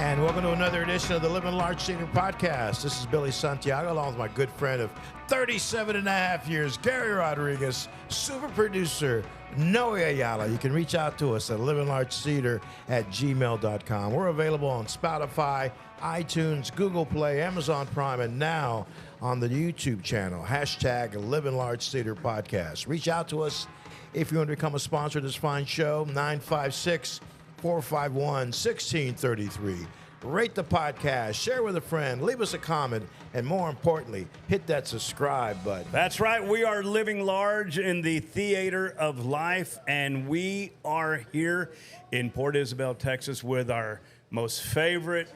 And welcome to another edition of the Living Large Senior Podcast. This is Billy Santiago, along with my good friend of 37 and a half years, Gary Rodriguez, super producer, Noe Ayala. You can reach out to us at livinglargecedar@gmail.com. We're available on Spotify, iTunes, Google Play, Amazon Prime, and now on the YouTube channel, hashtag Living Large Cedar Podcast. Reach out to us if you want to become a sponsor of this fine show, 956-451-1633. Rate the podcast, share with a friend, leave us a comment, and more importantly, hit that subscribe button. That's right. We are living large in the theater of life, and we are here in Port Isabel, Texas, with our most favorite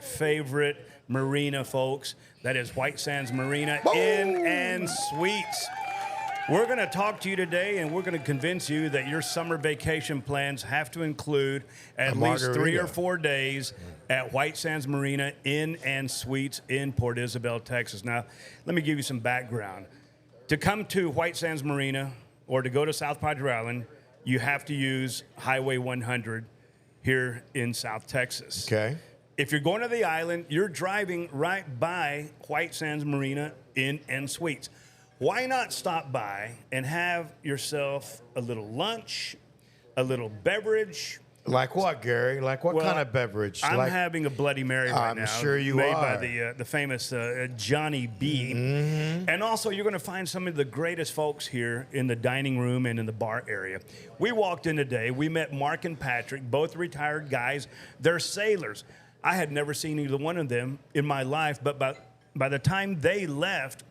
marina, folks. That is White Sands Marina Inn and Suites. We're going to talk to you today, and we're going to convince you that your summer vacation plans have to include at least 3 or 4 days at White Sands Marina Inn and Suites in Port Isabel, Texas. Now, let me give you some background. To come to White Sands Marina or to go to South Padre Island, you have to use Highway 100 here in South Texas. Okay. If you're going to the island, you're driving right by White Sands Marina Inn and Suites. Why not stop by and have yourself a little lunch, a little beverage? Like what, Gary? Like what kind of beverage? I'm having a Bloody Mary right now. I'm sure you made are. By the famous Johnny B. Mm-hmm. And also, you're going to find some of the greatest folks here in the dining room and in the bar area. We walked in today. We met Mark and Patrick, both retired guys. They're sailors. I had never seen either one of them in my life, but by the time they left,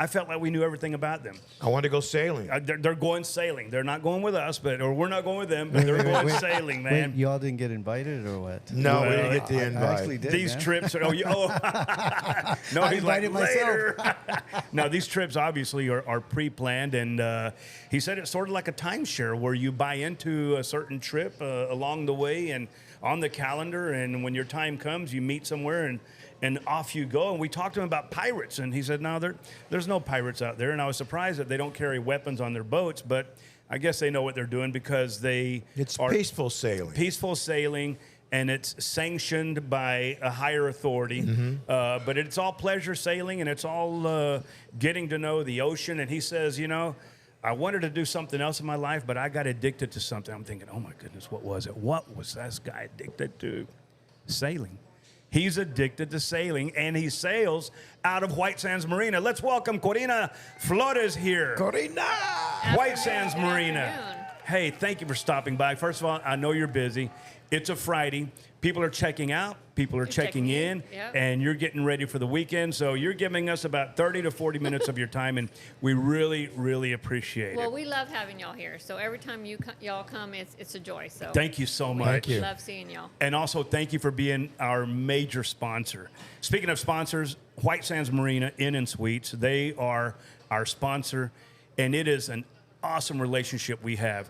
I felt like we knew everything about them. I want to go sailing. They're going sailing. They're not going with us, or we're not going with them, but they're going sailing, man. Wait, you all didn't get invited or what? No, we didn't get the invite. I actually did, These man. trips are, no, I he's like, invited later. No, these trips obviously are pre-planned, and he said it's sort of like a timeshare where you buy into a certain trip along the way and on the calendar, and when your time comes, you meet somewhere and off you go. And we talked to him about pirates, and he said, no, there's no pirates out there. And I was surprised that they don't carry weapons on their boats, but I guess they know what they're doing because It's peaceful sailing. Peaceful sailing, and it's sanctioned by a higher authority. Mm-hmm. But it's all pleasure sailing, and it's all getting to know the ocean. And he says, I wanted to do something else in my life, but I got addicted to something. I'm thinking, oh, my goodness, what was it? What was this guy addicted to? Sailing. He's addicted to sailing, and he sails out of White Sands Marina. Let's welcome Corina Flores here. Corina! White Sands Marina. Hey, thank you for stopping by. First of all, I know you're busy. It's a Friday. People are checking out. People are checking in. Yep. And you're getting ready for the weekend. So you're giving us about 30 to 40 minutes of your time, and we really, really appreciate Well, it. we love having y'all here. So every time y'all come, it's a joy. So Thank you so much. Thank you. love seeing y'all. And also, thank you for being our major sponsor. Speaking of sponsors, White Sands Marina Inn and Suites, they are our sponsor, and it is an awesome relationship we have.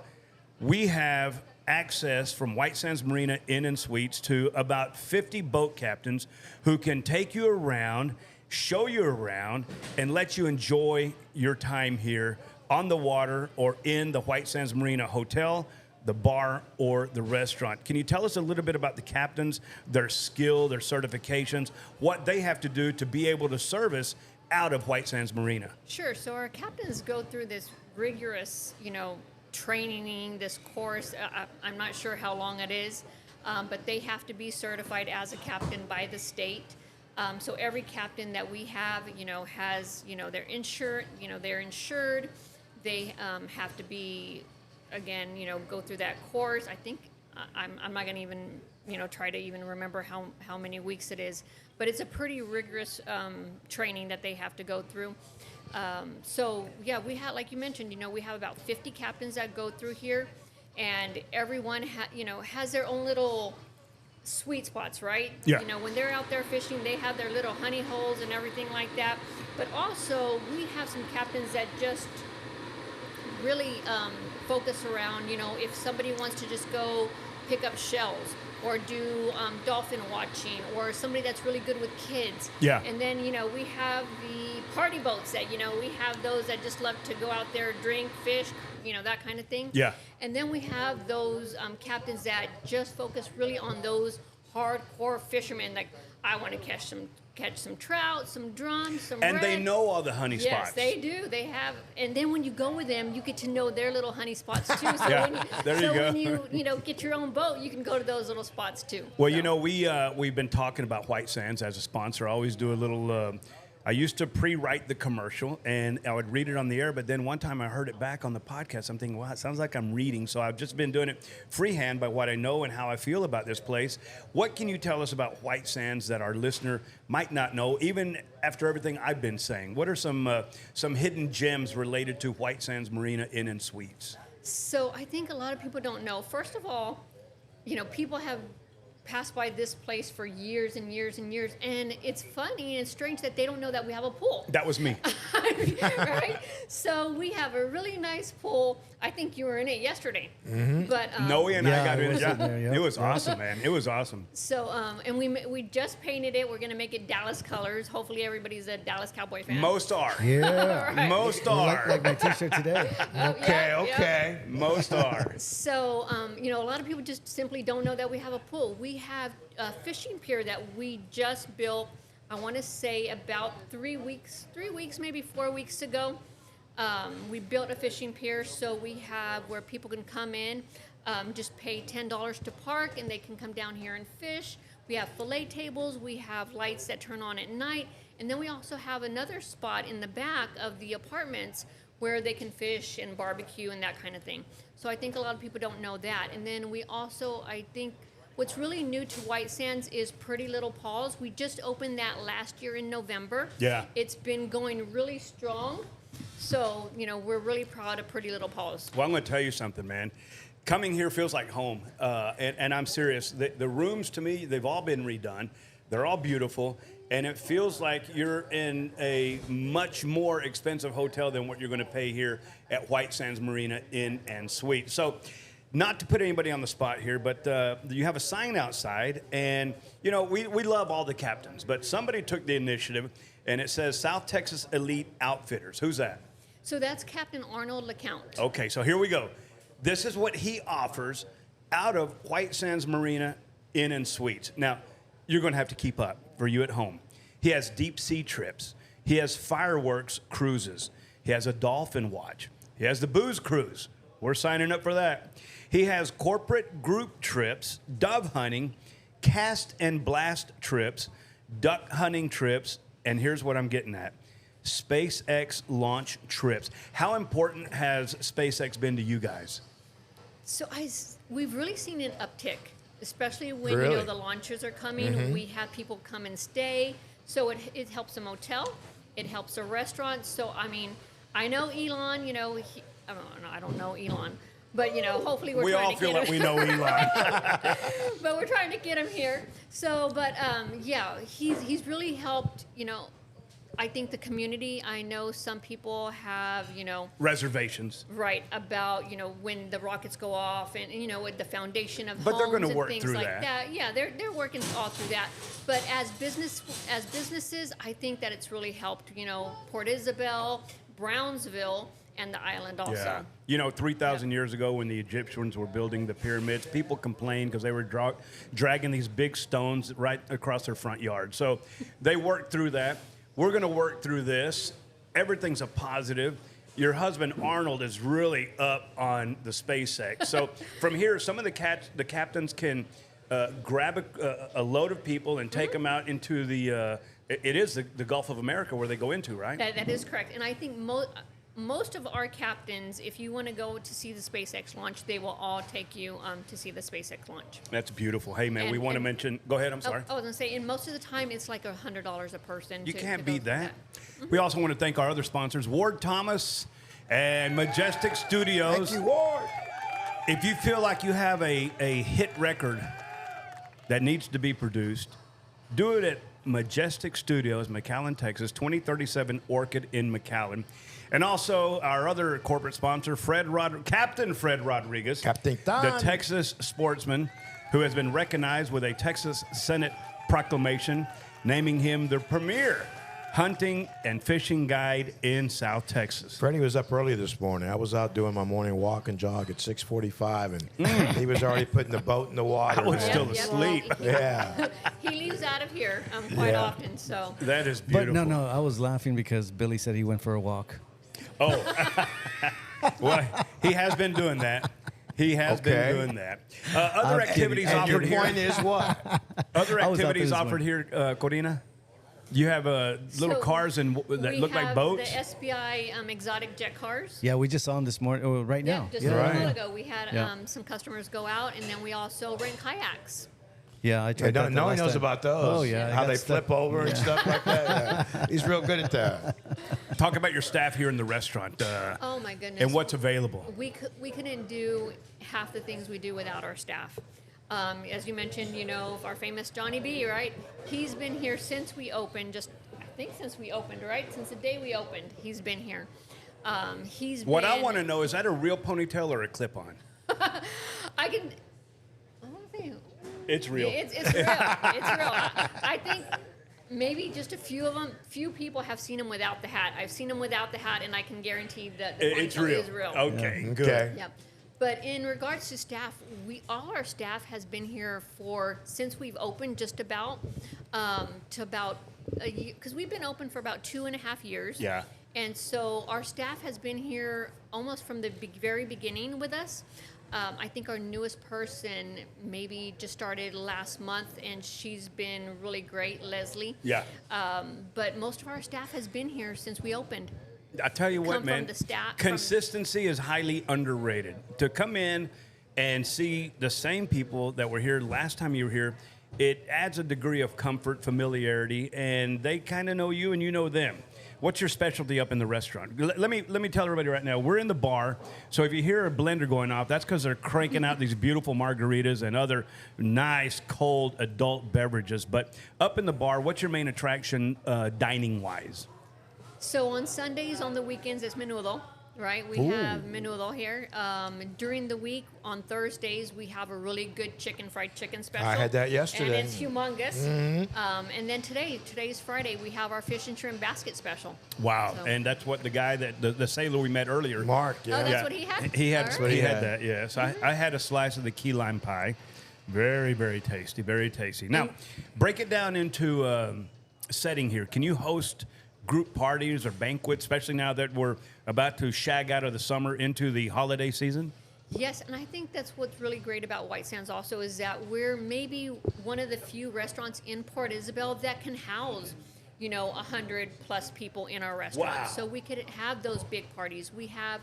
We have access from White Sands Marina Inn and Suites to about 50 boat captains who can take you around, show you around, and let you enjoy your time here on the water or in the White Sands Marina Hotel, the bar, or the restaurant. Can you tell us a little bit about the captains, their skill, their certifications, what they have to do to be able to service out of White Sands Marina? Sure. So our captains go through this rigorous, training, this course. I'm not sure how long it is, but they have to be certified as a captain by the state. So every captain that we have, has, they're insured. They're insured. They have to be, again, go through that course. I think I'm not going to even, try to even remember how many weeks it is, but it's a pretty rigorous training that they have to go through. So yeah, we have, like you mentioned, we have about 50 captains that go through here, and everyone has their own little sweet spots, right? Yeah. When they're out there fishing, they have their little honey holes and everything like that. But also, we have some captains that just really focus around, if somebody wants to just go pick up shells or do dolphin watching, or somebody that's really good with kids. Yeah. And then, we have the party boats that, we have those that just love to go out there, drink, fish, that kind of thing. Yeah. And then we have those captains that just focus really on those hardcore fishermen. Like, I want to catch some trout, some drums, some And they red. know all the honey spots. Yes, they do. They have, and then when you go with them, you get to know their little honey spots too. So Yeah, when you, there you so go. when you get your own boat, you can go to those little spots too. Well, So. you know, we've been talking about White Sands as a sponsor. I always do a little. I used to pre-write the commercial, and I would read it on the air. But then one time I heard it back on the podcast. I'm thinking, wow, it sounds like I'm reading. So I've just been doing it freehand by what I know and how I feel about this place. What can you tell us about White Sands that our listener might not know, even after everything I've been saying? What are some hidden gems related to White Sands Marina Inn and Suites? So I think a lot of people don't know. First of all, people have passed by this place for years and years and years, and it's funny and it's strange that they don't know that we have a pool. That was me. Right? So we have a really nice pool. I think you were in it yesterday. Mm-hmm. But Noe and I Yeah, got I in was it. in there, yeah. It was awesome, man. It was awesome. So and we just painted it. We're gonna make it Dallas colors. Hopefully everybody's a Dallas Cowboy fan. Most are. Yeah. Right. Most are. Like my T-shirt today. Okay, Yeah, okay. Most are. So, a lot of people just simply don't know that we have a pool. We have a fishing pier that we just built, I want to say about 3 weeks, maybe 4 weeks ago. We built a fishing pier, so we have where people can come in, just pay $10 to park, and they can come down here and fish. We have fillet tables, we have lights that turn on at night, and then we also have another spot in the back of the apartments where they can fish and barbecue and that kind of thing. So I think a lot of people don't know that. And then we also, I think, what's really new to White Sands is Pretty Little Paws. We just opened that last year in November. Yeah. It's been going really strong. So, we're really proud of Pretty Little Paws. Well, I'm going to tell you something, man. Coming here feels like home, and I'm serious. The rooms, to me, they've all been redone. They're all beautiful, and it feels like you're in a much more expensive hotel than what you're going to pay here at White Sands Marina Inn and Suite. So, not to put anybody on the spot here, but you have a sign outside, and, we love all the captains, but somebody took the initiative, and it says South Texas Elite Outfitters. Who's that? So that's Captain Arnold LeCount. Okay, so here we go. This is what he offers out of White Sands Marina Inn and Suites. Now, you're going to have to keep up for you at home. He has deep sea trips. He has fireworks cruises. He has a dolphin watch. He has the booze cruise. We're signing up for that. He has corporate group trips, dove hunting, cast and blast trips, duck hunting trips, and here's what I'm getting at. SpaceX launch trips. How important has SpaceX been to you guys? So we've really seen an uptick, especially when Really? the launches are coming. We have people come and stay, so it helps a motel, it helps a restaurant. So I know Elon. I don't know Elon, but hopefully We trying all to feel get like him. we know Elon. But we're trying to get him here. So, but he's really helped. I think the community. I know some people have Reservations. right about when the rockets go off and with the foundation of But they're homes gonna and work things through like that. Yeah, they're working all through that. But as businesses, I think that it's really helped. Port Isabel, Brownsville, and the island also. Yeah. 3,000 years ago when the Egyptians were building the pyramids, people complained because they were dragging these big stones right across their front yard. So they worked through that. We're going to work through this. Everything's a positive. Your husband, Arnold, is really up on the SpaceX. So from here, some of the captains can grab a load of people and take them out into the, it is the Gulf of America where they go into, right? That is correct. And I think most of our captains, if you want to go to see the SpaceX launch, they will all take you to see the SpaceX launch. That's beautiful. Hey, man, we And- want to and- mention, go ahead, I'm Oh, sorry. I was going to say, and most of the time, it's like $100 a person. You to can't go beat through that. We also want to thank our other sponsors, Ward Thomas and Majestic Studios. Thank you, Ward. If you feel like you have a hit record that needs to be produced, do it at Majestic Studios, McAllen, Texas, 2037 Orchid in McAllen. And also our other corporate sponsor, Captain Fred Rodriguez, Captain the Don. Texas sportsman who has been recognized with a Texas Senate proclamation naming him the premier hunting and fishing guide in South Texas. Freddie was up early this morning. I was out doing my morning walk and jog at 6:45, and he was already putting the boat in the water. I was man. still asleep. Yeah. He leaves out of here quite Yeah. often, so. That is But beautiful. no, I was laughing because Billy said he went for a walk. Oh, well, he has been doing that. He has Okay. been doing that. Other activities And your offered here. point is what? Other I was out there activities this offered morning. here, Corina? You have little So cars that look like boats? We have the SBI exotic jet cars. Yeah, we just saw him this morning. Oh, right Yeah, now. just yeah, a Right. while ago, we had Yeah. some customers go out, and then we also rent kayaks. Yeah, I Yeah, tried that no one last knows time. about those. Oh yeah, I How got they stuck. flip over and stuff like that. Yeah. He's real good at that. Talk about your staff here in the restaurant Oh my goodness! and what's available. We couldn't do half the things we do without our staff. As you mentioned, our famous Johnny B, right? He's been here since we opened. I think since we opened, right? Since the day we opened, he's been here. What I want to know, is that a real ponytail or a clip-on? I can. I don't think. It's real. It's real. It's real. I think maybe just a few people have seen him without the hat. I've seen him without the hat, and I can guarantee that the It's ponytail real. is real. Okay, good. Okay. Yep. But in regards to staff, all our staff has been here since we've opened, just about to about a year, because we've been open for about 2.5 years. Yeah. And so our staff has been here almost from the very beginning with us. I think our newest person maybe just started last month, and she's been really great, Leslie. Yeah. But most of our staff has been here since we opened. I tell you what, Come from man, the staff- consistency is highly underrated. To come in and see the same people that were here last time you were here, it adds a degree of comfort, familiarity, and they kind of know you and you know them. What's your specialty up in the restaurant? Let me tell everybody right now, we're in the bar, so if you hear a blender going off, that's because they're cranking out these beautiful margaritas and other nice, cold adult beverages. But up in the bar, what's your main attraction dining-wise? So on Sundays, on the weekends, it's menudo, right? We have menudo here. During the week, on Thursdays, we have a really good fried chicken special. I had that yesterday. And it's humongous. And then today's Friday, we have our fish and shrimp basket special. Wow, So- and that's what the guy the sailor we met earlier. Mark, Oh, yeah. that's what he had? He had, All what he he had had. that, yes. I had a slice of the key lime pie. Very, very tasty, very tasty. Now, break it down into setting here. Can you host group parties or banquets, especially now that we're about to shag out of the summer into the holiday season? Yes, and I think that's what's really great about White Sands also is that we're maybe one of the few restaurants in Port Isabel that can house, 100 plus people in our restaurant. Wow. So we could have those big parties. We have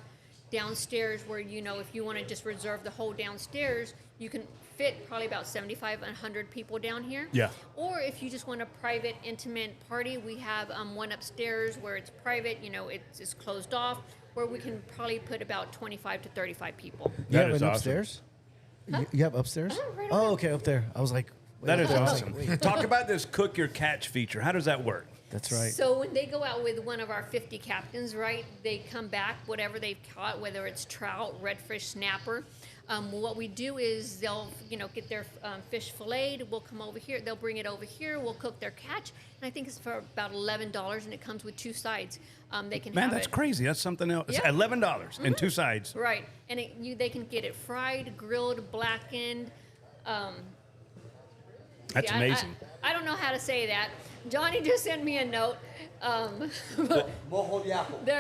downstairs where, if you want to just reserve the whole downstairs, you can fit probably about 75, 100 people down here. Yeah. Or if you just want a private, intimate party, we have one upstairs where it's private, it's closed off, where we can probably put about 25 to 35 people. You That have is an awesome. upstairs? You have upstairs? Right Oh, over okay, up there. I was like, wait, That is I was awesome. like, wait. Talk about this cook your catch feature. How does that work? That's right. So when they go out with one of our 50 captains, right, they come back, whatever they've caught, whether it's trout, redfish, snapper. What we do is they'll, get their fish filleted. We'll come over here. They'll bring it over here. We'll cook their catch. And I think it's for about $11, and it comes with 2 sides. They can Man, have that's it. crazy. That's something else. It's Yeah. $11 and 2 sides. Right, and they can get it fried, grilled, blackened. That's Yeah, amazing. I don't know how to say that. Johnny just sent me a note. There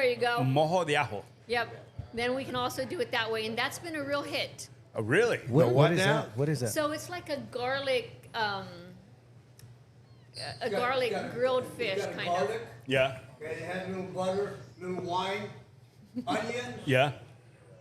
you go. Mojo de ajo. Yep. Then we can also do it that way, and that's been a real hit. Oh, really? what What is now? that? What is that? So it's like a garlic, Got grilled fish got kind garlic, of. Yeah. and it has a little butter, little wine, onions, Yeah.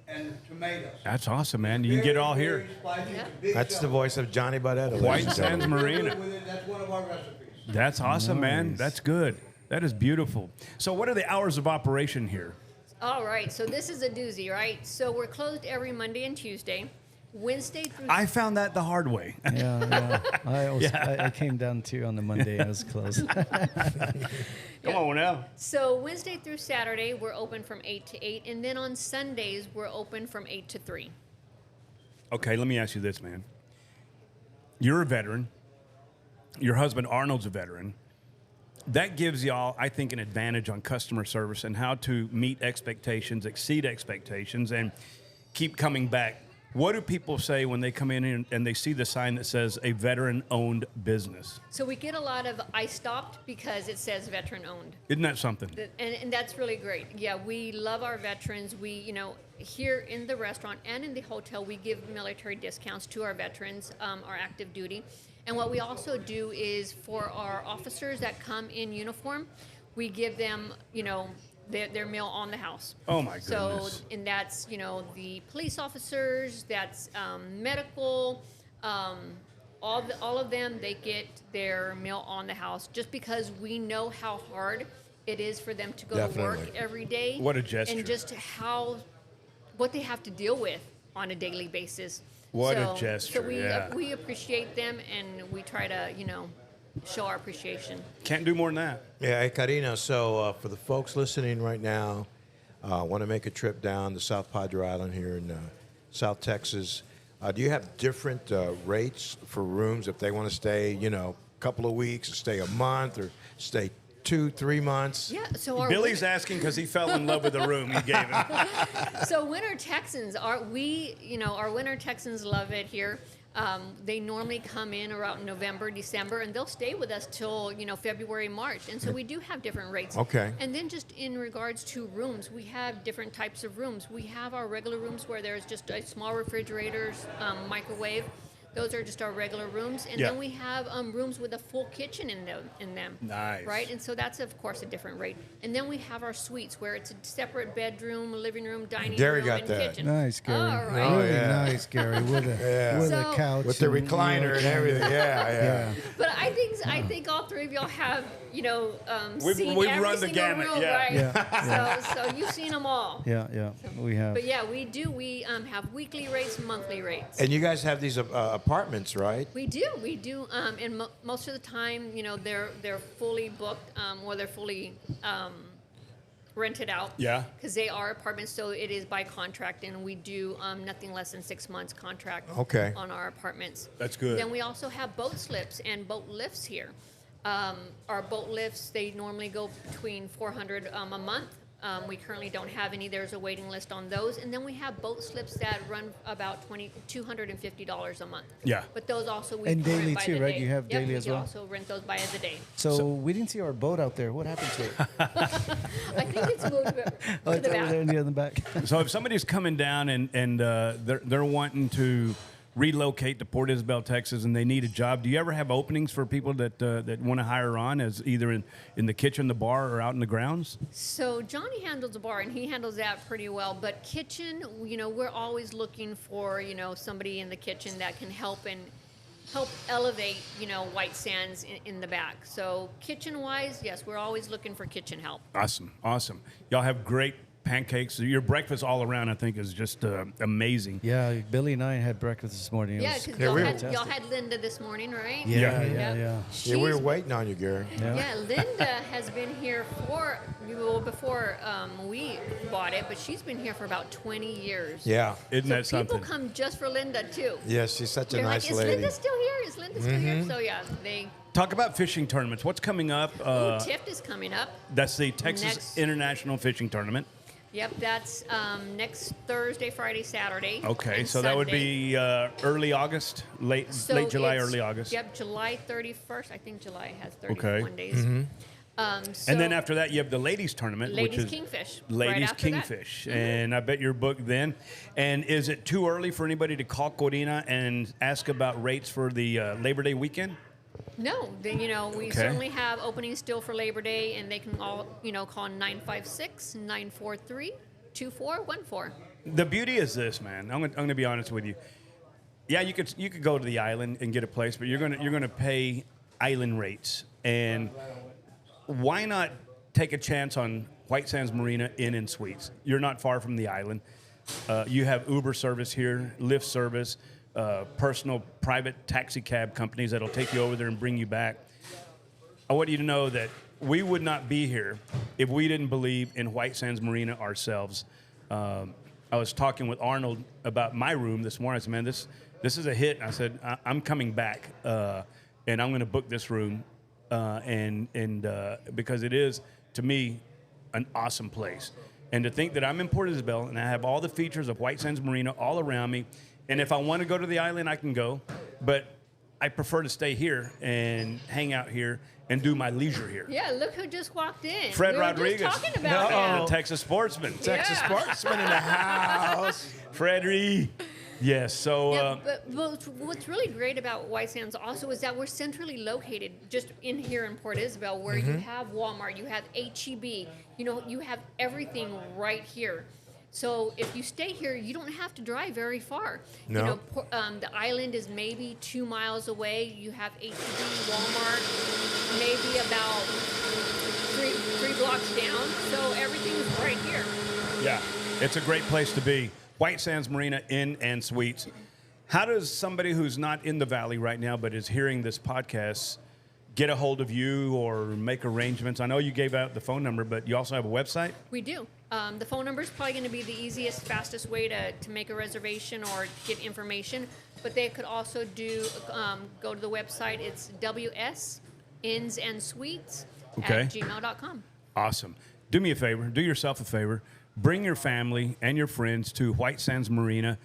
and tomatoes. That's awesome, man. You can get it all here. Very spicy, Yeah. big That's the stuff. voice of Johnny Barretta. ladies White and Sands gentlemen. Marina. With it, that's one of our recipes. That's awesome, man. Nice. That's good. That is beautiful. So, what are the hours of operation here? All right, so this is a doozy, right? So we're closed every Monday and Tuesday, Wednesday through. I found that the hard way. Yeah. I came down too on the Monday. I was closed. Come on now. So Wednesday through Saturday we're open from 8 to 8, and then on Sundays we're open from 8 to 3. Okay, let me ask you this, man. You're a veteran. Your husband Arnold's a veteran. that gives y'all, I think, an advantage on customer service and how to meet expectations, exceed expectations, and keep coming back. What do people say when they come in and they see the sign that says a veteran-owned business? So we get a lot of, I stopped because it says veteran-owned. Isn't that something? And that's really great. Yeah, we love our veterans. We, here in the restaurant and in the hotel, we give military discounts to our veterans, our active duty. And what we also do is for our officers that come in uniform, we give them, their meal on the house. Oh my goodness. So, and that's, the police officers, that's medical, all of them, they get their meal on the house just because we know how hard it is for them to go to work every day. What a gesture. And just what they have to deal with on a daily basis. What a gesture, So we appreciate them, and we try to, show our appreciation. Can't do more than that. Yeah, hey, Karina, so for the folks listening right now, want to make a trip down to South Padre Island here in South Texas, do you have different rates for rooms if they want to stay, a couple of weeks, or stay a month, or stay 2-3 months? Yeah, so our Billy's asking because he fell in love with the room you gave him. So winter Texans, our winter Texans love it here. They normally come in around November, December, and they'll stay with us till, February, March. And so we do have different rates. Okay. And then just in regards to rooms, we have different types of rooms. We have our regular rooms where there's just a small refrigerators, microwave. Those are just our regular rooms. And then we have rooms with a full kitchen in them. Nice. Right? And so that's, of course, a different rate. And then we have our suites where it's a separate bedroom, living room, dining Gary room, got and that. kitchen. Nice, Gary. All right. Oh, Really yeah. nice, Gary. With a So- couch. With the and, recliner and everything. Yeah. But I think all three of y'all have, seen we've every run the single gamut, room, yeah. right? Yeah, So you've seen them all. Yeah, we have. But yeah, we do. We have weekly rates, monthly rates. And you guys have these apartments, right? We do. And most of the time, they're fully booked, or they're fully rented out. Yeah. Because they are apartments, so it is by contract, and we do nothing less than 6 months contract. Okay. On our apartments. That's good. Then we also have boat slips and boat lifts here. Our boat lifts, they normally go between $400 a month. We currently don't have any. There's a waiting list on those. And then we have boat slips that run about $250 a month. Yeah. But those also we And can daily rent by too, the right? day. You have daily we as can well? also rent those by the day. So we didn't see our boat out there. What happened to it? I think it's moved to Oh, the it's over back. there in the back. So if somebody's coming down and they're wanting to relocate to Port Isabel, Texas, and they need a job, do you ever have openings for people that want to hire on as either in the kitchen, the bar, or out in the grounds? So Johnny handles the bar, and he handles that pretty well. But kitchen, we're always looking for, somebody in the kitchen that can help elevate, White Sands in the back. So kitchen-wise, yes, we're always looking for kitchen help. Awesome. Y'all have great pancakes. Your breakfast all around, I think, is just amazing. Yeah, Billy and I had breakfast this morning. It Yeah, was because we were- y'all had Linda this morning, right? Yeah. Yeah, we were waiting on you, Gary. Yeah, Linda has been here before we bought it, but she's been here for about 20 years. Yeah. Isn't that So people something? come just for Linda too. Yes, she's such a They're nice like, is lady. Linda still here? Is Linda still here? So yeah, Talk about fishing tournaments. What's coming up? TIFT is coming up. That's the Texas Next- International Fishing Tournament. Yep, that's next Thursday, Friday, Saturday. Okay, and so that would Sunday. be early August, late July, early August. Yep, July 31st. I think July has 31 days. So And then after that, you have the ladies tournament, Ladies which is Kingfish. Ladies right after that. Kingfish, and I bet you're booked then. And is it too early for anybody to call Corina and ask about rates for the Labor Day weekend? No, then we Okay. certainly have openings still for Labor Day, and they can all call 956-943-2414. The beauty is this, man. I'm gonna be honest with you. Yeah, you could go to the island and get a place, but you're gonna pay island rates. And why not take a chance on White Sands Marina Inn and Suites? You're not far from the island. You have Uber service here, Lyft service, personal private taxi cab companies that'll take you over there and bring you back. I want you to know that we would not be here if we didn't believe in White Sands Marina ourselves. I was talking with Arnold about my room this morning. I said, man, this is a hit. I said, I'm coming back, and I'm going to book this room because it is, to me, an awesome place. And to think that I'm in Port Isabel and I have all the features of White Sands Marina all around me, and if I want to go to the island, I can go, but I prefer to stay here and hang out here and do my leisure here. Yeah, look who just walked in. Fred we were Rodriguez. Just talking about him. The Texas sportsman. Texas Yeah. sportsman in the house. Freddy. Yes, so Yeah, but what's really great about White Sands also is that we're centrally located just in here in Port Isabel, where you have Walmart, you have H-E-B, you have everything right here. So if you stay here, you don't have to drive very far. No. The island is maybe 2 miles away. You have H-E-B, Walmart, maybe about three blocks down. So everything's right here. yeah, it's a great place to be. White Sands Marina Inn and Suites. How does somebody who's not in the valley right now but is hearing this podcast get a hold of you or make arrangements? I know you gave out the phone number, but you also have a website? We do. The phone number is probably going to be the easiest, fastest way to make a reservation or get information. But they could also go to the website. It's wsinnsandsuites@gmail.com. Awesome. Do me a favor. Do yourself a favor. Bring your family and your friends to White Sands Marina,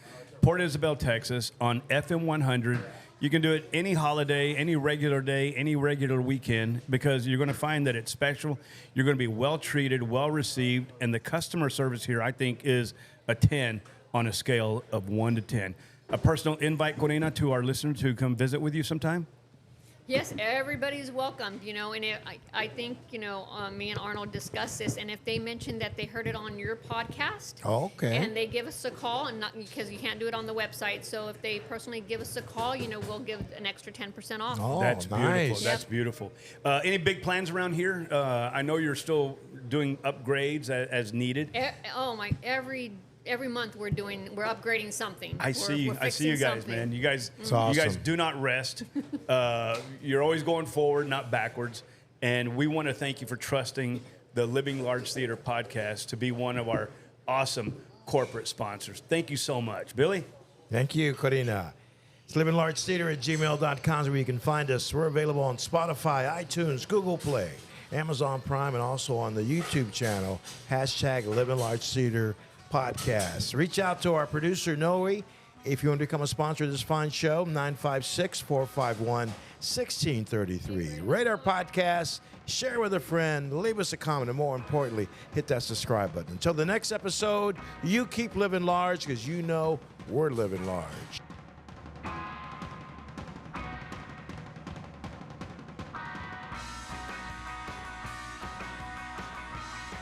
Port Isabel, Texas, on FM 100. You can do it any holiday, any regular day, any regular weekend, because you're going to find that it's special. You're going to be well treated, well received, and the customer service here, I think, is a 10 on a scale of 1 to 10. A personal invite, Corina, to our listeners to come visit with you sometime? Yes, everybody's welcome, and I think, me and Arnold discussed this, and if they mention that they heard it on your podcast, Okay. and they give us a call, and not because you can't do it on the website, so if they personally give us a call, we'll give an extra 10% off. Oh, That's beautiful. nice. That's beautiful. Any big plans around here? I know you're still doing upgrades as needed. Every month we're upgrading something. I see you guys, something. man. You guys, awesome. you guys do not rest. You're always going forward, not backwards. And we want to thank you for trusting the Living Large Theater podcast to be one of our awesome corporate sponsors. Thank you so much, Billy. Thank you, Corina. It's livinglargetheater@gmail.com is where you can find us. We're available on Spotify, iTunes, Google Play, Amazon Prime, and also on the YouTube channel, #LivingLargeTheater podcast. Reach out to our producer, Noe, if you want to become a sponsor of this fine show, 956-451-1633. Rate our podcast, share with a friend, leave us a comment, and more importantly, hit that subscribe button. Until the next episode, you keep living large because we're living large.